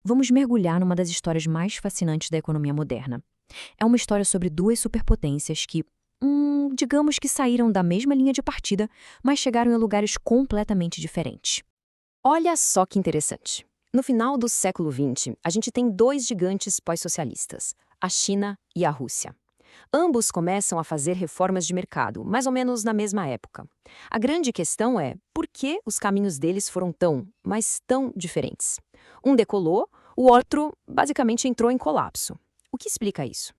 Vamos mergulhar numa das histórias mais fascinantes da economia moderna. É uma história sobre duas superpotências que, digamos que saíram da mesma linha de partida, mas chegaram em lugares completamente diferentes. Olha só que interessante. No final do século XX, a gente tem dois gigantes pós-socialistas, a China e a Rússia. Ambos começam a fazer reformas de mercado, mais ou menos na mesma época. A grande questão é por que os caminhos deles foram mas tão diferentes. Um decolou, o outro basicamente entrou em colapso. O que explica isso?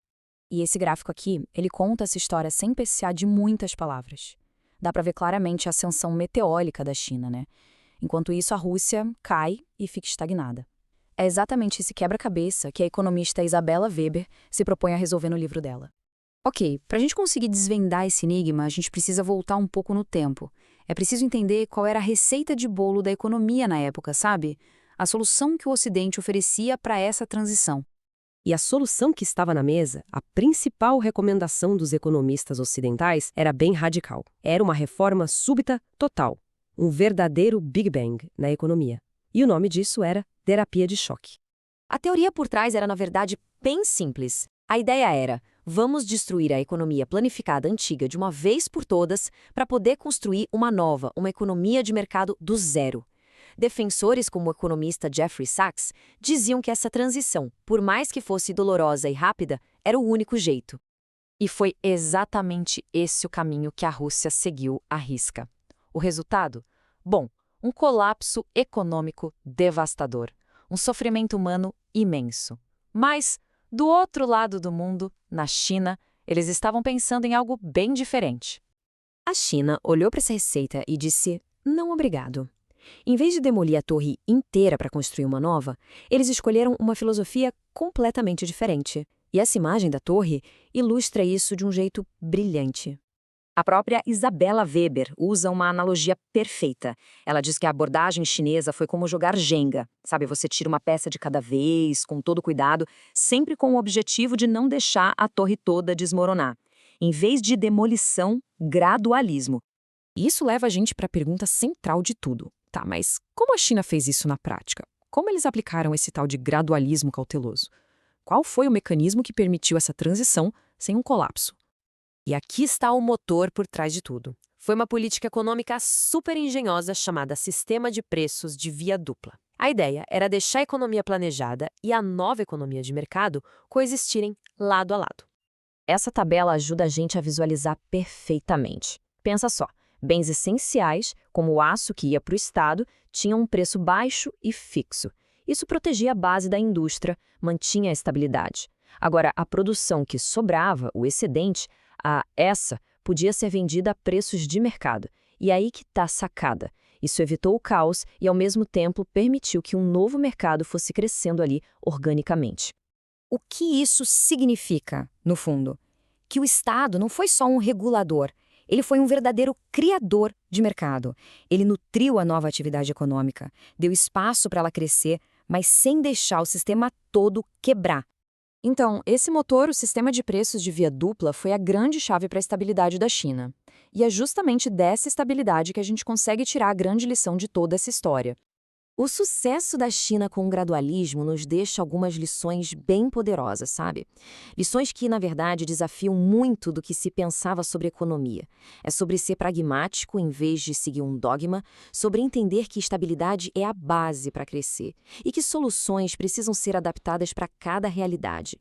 E esse gráfico aqui, ele conta essa história sem precisar de muitas palavras. Dá para ver claramente a ascensão meteórica da China, né? Enquanto isso, a Rússia cai e fica estagnada. É exatamente esse quebra-cabeça que a economista Isabella Weber se propõe a resolver no livro dela. Ok, para a gente conseguir desvendar esse enigma, a gente precisa voltar um pouco no tempo. É preciso entender qual era a receita de bolo da economia na época, sabe? A solução que o Ocidente oferecia para essa transição. E a solução que estava na mesa, a principal recomendação dos economistas ocidentais, era bem radical. Era uma reforma súbita total. Um verdadeiro Big Bang na economia. E o nome disso era terapia de choque. A teoria por trás era, na verdade, bem simples. A ideia era: vamos destruir a economia planificada antiga de uma vez por todas para poder construir uma nova, uma economia de mercado do zero. Defensores como o economista Jeffrey Sachs diziam que essa transição, por mais que fosse dolorosa e rápida, era o único jeito. E foi exatamente esse o caminho que a Rússia seguiu à risca. O resultado? Bom, um colapso econômico devastador, um sofrimento humano imenso. Mas, do outro lado do mundo, na China, eles estavam pensando em algo bem diferente. A China olhou para essa receita e disse: não, obrigado. Em vez de demolir a torre inteira para construir uma nova, eles escolheram uma filosofia completamente diferente. E essa imagem da torre ilustra isso de um jeito brilhante. A própria Isabella Weber usa uma analogia perfeita. Ela diz que a abordagem chinesa foi como jogar Jenga. Sabe, você tira uma peça de cada vez, com todo cuidado, sempre com o objetivo de não deixar a torre toda desmoronar. Em vez de demolição, gradualismo. Isso leva a gente para a pergunta central de tudo. Tá, mas como a China fez isso na prática? Como eles aplicaram esse tal de gradualismo cauteloso? Qual foi o mecanismo que permitiu essa transição sem um colapso? E aqui está o motor por trás de tudo. Foi uma política econômica super engenhosa chamada Sistema de Preços de Via Dupla. A ideia era deixar a economia planejada e a nova economia de mercado coexistirem lado a lado. Essa tabela ajuda a gente a visualizar perfeitamente. Pensa só, bens essenciais, como o aço que ia para o Estado, tinham um preço baixo e fixo. Isso protegia a base da indústria, mantinha a estabilidade. Agora, a produção que sobrava, o excedente, essa podia ser vendida a preços de mercado. E aí que está a sacada. Isso evitou o caos e, ao mesmo tempo, permitiu que um novo mercado fosse crescendo ali organicamente. O que isso significa, no fundo? Que o Estado não foi só um regulador, ele foi um verdadeiro criador de mercado. Ele nutriu a nova atividade econômica, deu espaço para ela crescer, mas sem deixar o sistema todo quebrar. Então, esse motor, o sistema de preços de via dupla, foi a grande chave para a estabilidade da China. E é justamente dessa estabilidade que a gente consegue tirar a grande lição de toda essa história. O sucesso da China com o gradualismo nos deixa algumas lições bem poderosas, sabe? Lições que, na verdade, desafiam muito do que se pensava sobre economia. É sobre ser pragmático em vez de seguir um dogma, sobre entender que estabilidade é a base para crescer e que soluções precisam ser adaptadas para cada realidade.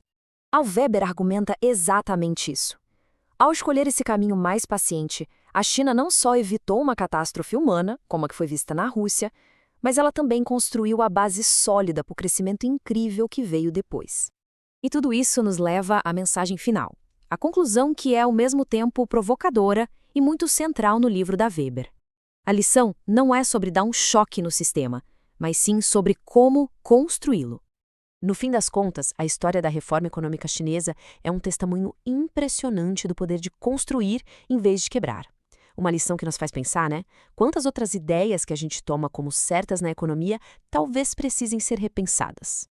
A Weber argumenta exatamente isso. Ao escolher esse caminho mais paciente, a China não só evitou uma catástrofe humana, como a que foi vista na Rússia, mas ela também construiu a base sólida para o crescimento incrível que veio depois. E tudo isso nos leva à mensagem final, a conclusão que é ao mesmo tempo provocadora e muito central no livro da Weber. A lição não é sobre dar um choque no sistema, mas sim sobre como construí-lo. No fim das contas, a história da reforma econômica chinesa é um testemunho impressionante do poder de construir em vez de quebrar. Uma lição que nos faz pensar, né? Quantas outras ideias que a gente toma como certas na economia talvez precisem ser repensadas.